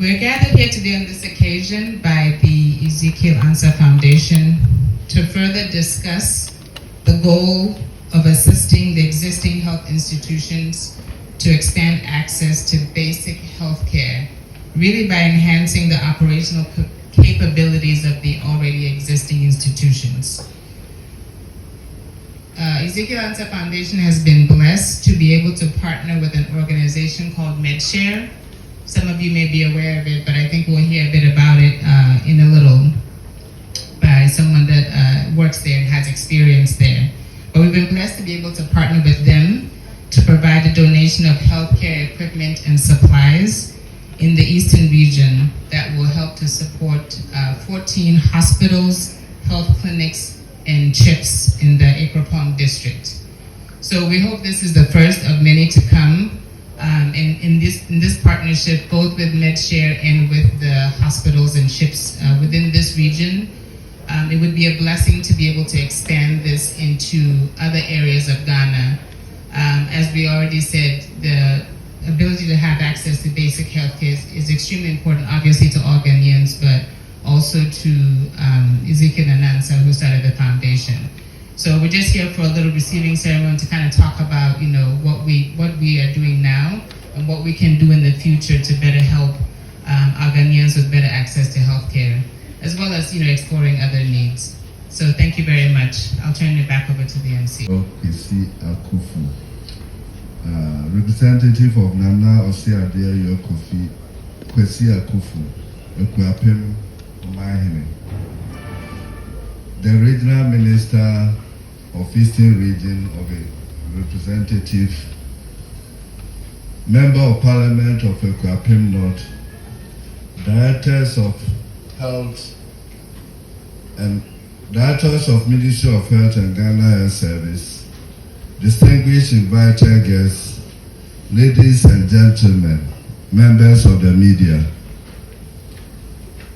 We're gathered here today on this occasion by the Ezekiel Ansah Foundation to further discuss the goal of assisting the existing health institutions to expand access to basic health care, really by enhancing the operational capabilities of the already existing institutions. Ezekiel Ansah Foundation has been blessed to be able to partner with an organization called MedShare. Some of you may be aware of it, but I think we'll hear a bit about it in a little by someone that works there and has experience there. But we've been blessed to be able to partner with them to provide a donation of healthcare equipment and supplies in the Eastern region that will help to support 14 hospitals, health clinics, and CHIPs in the Akuapem district. So we hope this is the first of many to come in this partnership, both with MedShare and with the hospitals and CHIPs within this region. It would be a blessing to be able to expand this into other areas of Ghana. As we already said, the ability to have access to basic health care is extremely important, obviously to all Ghanaians, but also to Ezekiel and Ansah, who started the foundation. So we're just here for a little receiving ceremony to kind of talk about, what we are doing now and what we can do in the future to better help our Ghanaians with better access to healthcare, as well as exploring other needs. So thank you very much. I'll turn it back over to the MC. Representative of Nana Osiadia Yokofi, Kwesi Akufu, Okuapem, Abranhene. The Regional Minister of Eastern Region of a Representative, Member of Parliament of Akuapem North, Directors of Health and Directors of Ministry of Health and Ghana Health Service, distinguished invited guests, ladies and gentlemen, members of the media,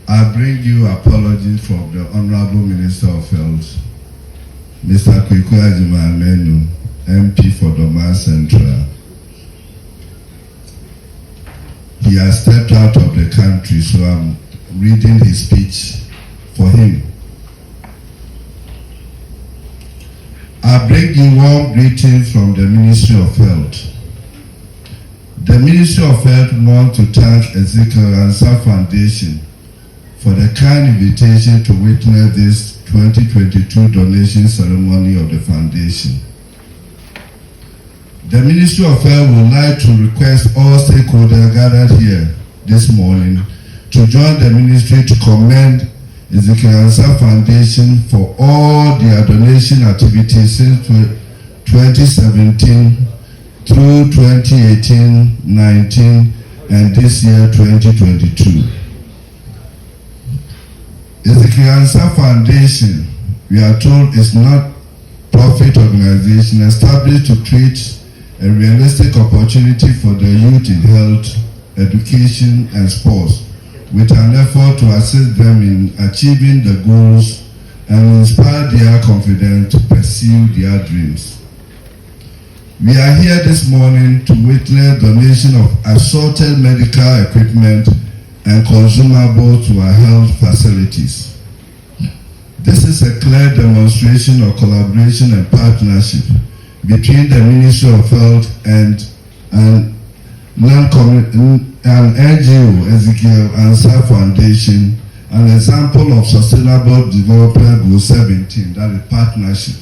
I bring you apologies from the Honorable Minister of Health, Mr. Akuapem, MP for Doma Central. He has stepped out of the country, so I'm reading his speech for him. I bring you warm greetings from the Ministry of Health. The Ministry of Health wants to thank Ezekiel Ansah Foundation for the kind invitation to witness this 2022 donation ceremony of the foundation. The Ministry of Health would like to request all stakeholders gathered here this morning to join the ministry to commend Ezekiel Ansah Foundation for all their donation activities since 2017 through 2018-19 and this year 2022. Ezekiel Ansah Foundation, we are told, is not profit organization established to create a realistic opportunity for the youth in health, education, and sports, with an effort to assist them in achieving the goals and inspire their confidence to pursue their dreams. We are here this morning to witness donation of assorted medical equipment and consumables to our health facilities. This is a clear demonstration of collaboration and partnership between the Ministry of Health and an NGO, Ezekiel Ansah Foundation, an example of Sustainable Development Goal 17, that is partnership.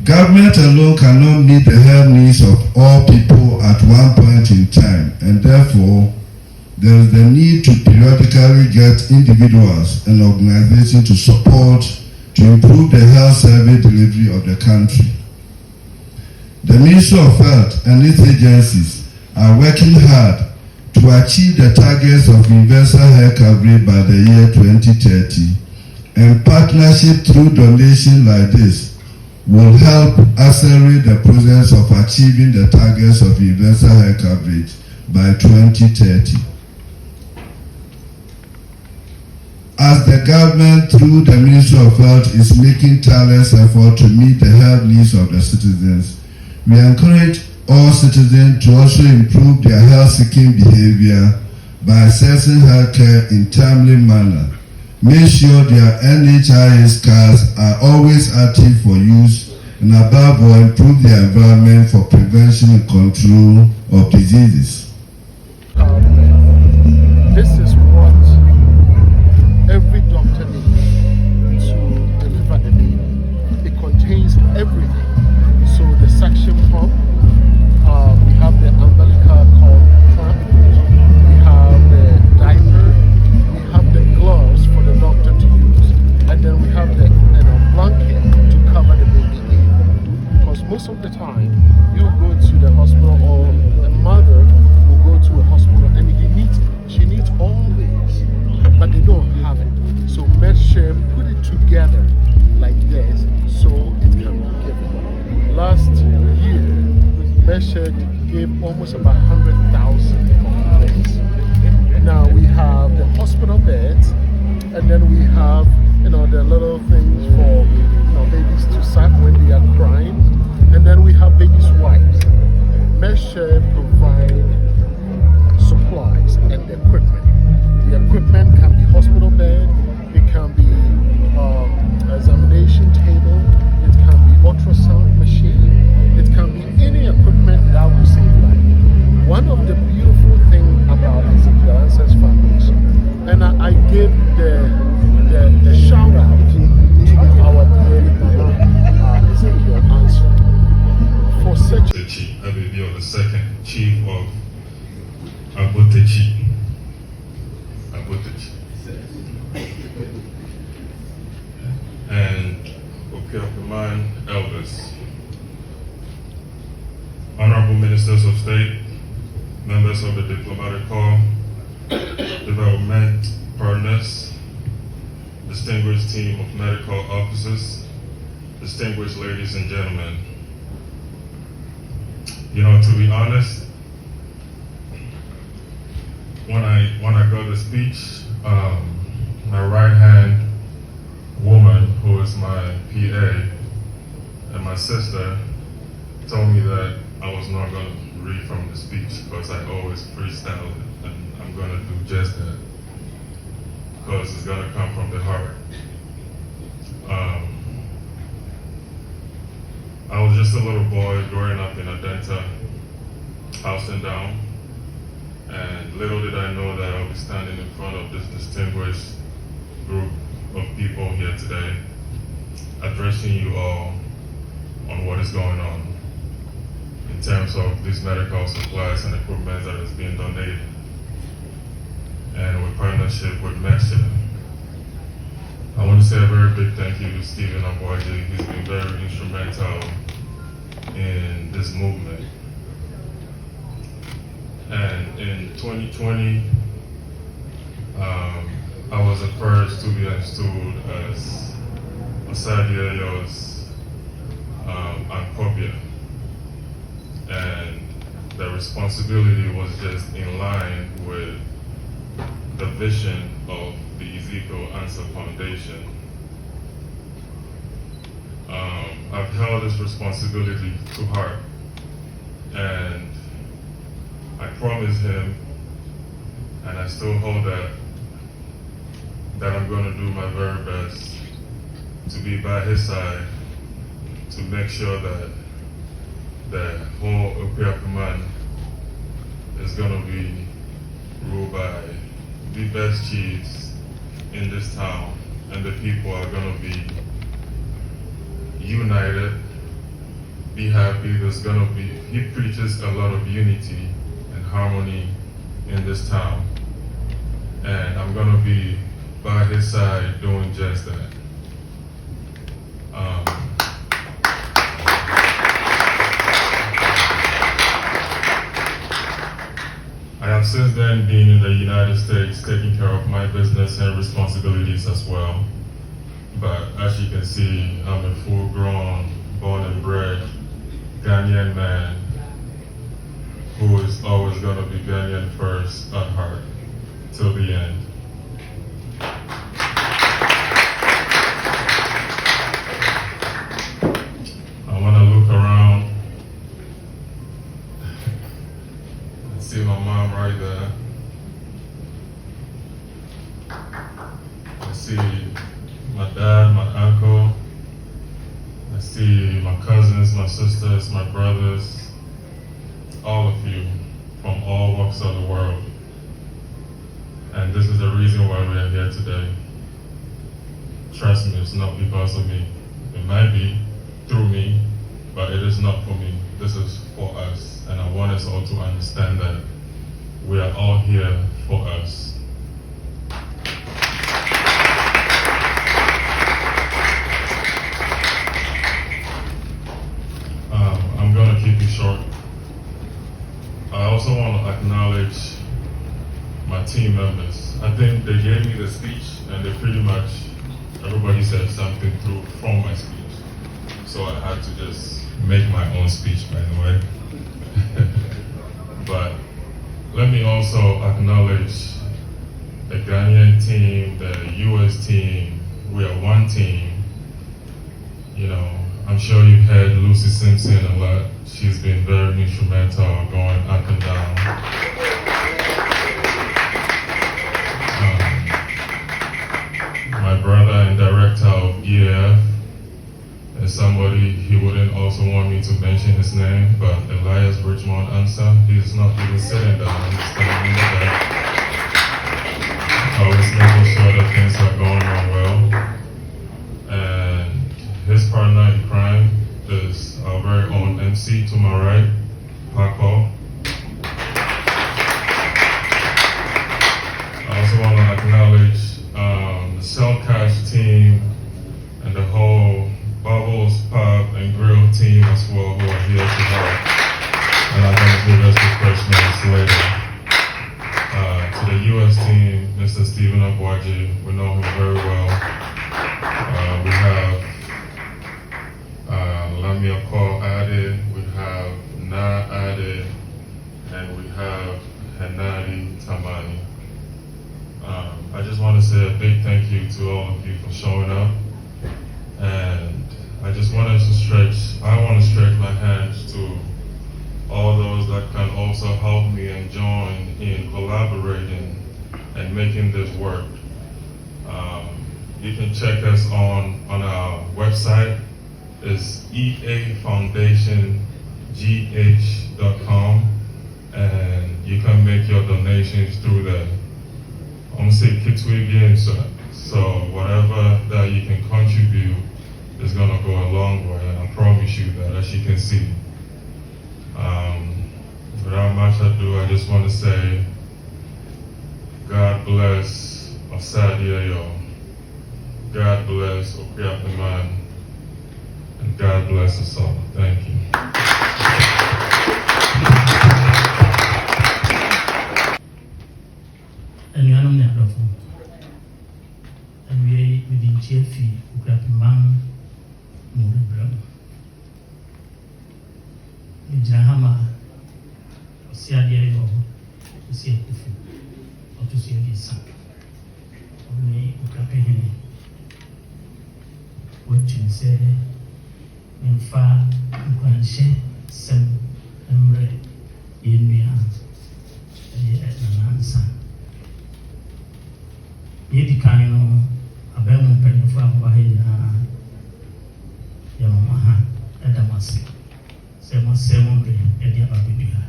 Government alone cannot meet the health needs of all people at one point in time, and therefore there is the need to periodically get individuals and organizations to support to improve the health service delivery of the country. The Ministry of Health and its agencies are working hard to achieve the targets of universal health coverage by the year 2030, and partnership through donations like this will help accelerate the process of achieving the targets of universal health coverage by 2030. As the government, through the Ministry of Health, is making tireless effort to meet the health needs of the citizens, we encourage all citizens to also improve their health-seeking behavior by accessing healthcare in timely manner. Make sure their NHIS cards are always active for use, and above all, improve the environment for prevention and control of diseases. This is what every doctor needs to deliver a baby. It contains everything. So the suction pump, we have the umbilical cord clamp, we have the diaper, we have the gloves for the doctor to use, and then we have the blanket to cover the baby in. Because most of the time, you go to the hospital, or the mother will go to a hospital and she needs all this, but they don't have it. So make sure put it together like this so it can be given. Last year, Measure gave almost about 100,000 beds. Now we have the hospital beds, and then we have the little things for babies to suck when they are crying, and then we have babies' wipes. Measure provide supplies and the equipment. The equipment can be hospital bed, it can be examination table, it can be ultrasound machine, it can be any equipment that will save life. One of the beautiful things about Ezekiel Ansah's Foundation, and I give the shout out to our dear Nana Ezekiel Ansah for such the chief, I will be the second chief of Abotechi. And Okuapehene elders, honorable ministers of state, members of the diplomatic corps, development partners, distinguished team of medical officers, distinguished ladies and gentlemen. To be honest, when I got the speech, my right hand woman, who is my PA, and my sister told me that I was not going to read from the speech because I always freestyle it, and I'm going to do just that because it's going to come from the heart. I was just a little boy growing up in a dental house and down, and little did I know that I would be standing in front of this distinguished group of people here today, addressing you all on what is going on in terms of these medical supplies and equipment that is being donated, and with partnership with Mexico. I want to say a very big thank you to Stephen Aboaje. He's been very instrumental in this movement. And in 2020, I was the first to be installed as Ansah Akuapem, and the responsibility was just in line with the vision of the Ezekiel Ansah Foundation. I've held this responsibility to heart, and I promised him, and I still hold that I'm going to do my very best to be by his side to make sure that the whole Okuapehene is going to be ruled by the best chiefs in this town, and the people are going to be united, be happy. There's going to be, he preaches a lot of unity and harmony in this town, and I'm going to be by his side doing just that. I have since then been in the United States taking care of my business and responsibilities as well. But as you can see, I'm a full-grown, born and bred Ghanaian man who is always going to be Ghanaian first at heart till the end. I want to look around and see my mom right there. I see my dad, my uncle. I see my cousins, my sisters, my brothers, all of you from all walks of the world. And this is the reason why we are here today. Trust me, it's not because of me. It might be through me, but it is not for me. This is for us. And I want us all to understand that we are all here for us. I'm going to keep it short. I also want to acknowledge my team members. I think they gave me the speech and they pretty much, everybody said something from my speech. So I had to just make my own speech, by the way. But let me also acknowledge the Ghanaian team, the US team. We are one team. You know, I'm sure you've heard Lucy Simpson a lot. She's been very instrumental going up and down. My brother and director of EAF is somebody, he wouldn't also want me to mention his name, but Elias Richmond Ansah, he's not even sitting down, he's standing in the back. Always making sure that things are going on well. And his partner in crime is our very own MC to my right, Paco. I also want to acknowledge the Cell Cash team and the whole Bubbles Pub and Grill team as well who are here to help. And I'm going to give us refreshments later. To the US team, Mr. Stephen Agwaji, we know him very well. We have Lamia Paul added, we have Na added, and we have Henadi Tamani. I just want to say a big thank you to all of you for showing up. And I just wanted to stretch my hands to all those that can also help me and join in collaborating and making this work. You can check us on our website. It's eafoundationgh.com, and you can make your donations through there. I'm gonna say Kitwe so whatever that you can contribute is gonna go a long way, and I promise you that, as you can see. Without much ado, I just want to say, God bless Osadia, God bless Okuapem, and God bless us all. Thank you. Anuanom ne adɔfo awie mede nkyia fi Akuapem mu rebrɛ mu megyina ha ma ɔse adeɛ yɛ hɔ ɔse akufu ɔto so abiɛsa ɔne Okuapehene wɔatwim sɛ memfa nkwanhyɛ sɛm mmerɛ yɛnnua ɛyɛ Nana Ansah. Yedi kan no abɛɛmo mpanyinfo a wɔwɔ ha nyinaa yɛmama ha ɛda mo ase sɛ mosɛ mo bere ɛde aba bɛdi ha.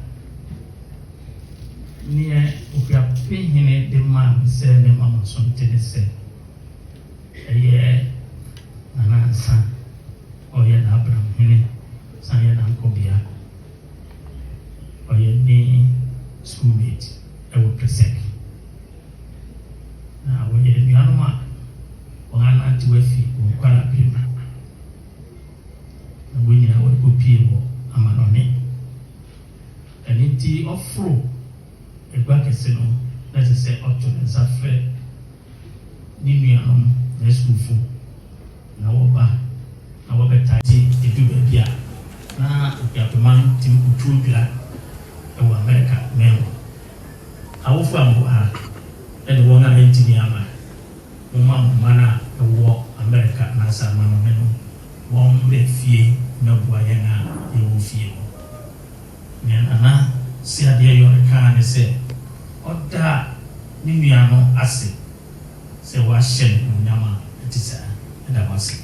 Neɛ Okuapehene de maa me sɛ ne mama so nte ne sɛ ɛyɛ Nana Ansah ɔyɛ n'Abranhene san yɛ n'ankɔbea ɔyɛ ne schoolmate ɛwɔ Presec. Na wɔyɛ anuanom a wɔn anante wafi Okuapem na wɔn nyinaa wɔde kɔpie wɔ amanɔne. Ɛno nti ɔforo egua kɛse no na ɛsɛ sɛ ɔto ne nsa frɛ ne nuanom na asukuufo na wɔba na wɔbɛta ti edu baabi a na Okuapem tim kutuo dwira ɛwɔ America mɛmo. Awofo a mbɔ ha ɛne wɔn a ɛntimi ama moma na ɛwɔ America na asa amanɔne no wɔn bɛ fie na boa yɛn a yɛwɔ fie no. Nea Nana si adeɛ yɛ ɔrekaa ne sɛ ɔda ne nua no ase sɛ wahyɛ no nyama ɛte saa ɛda mo ase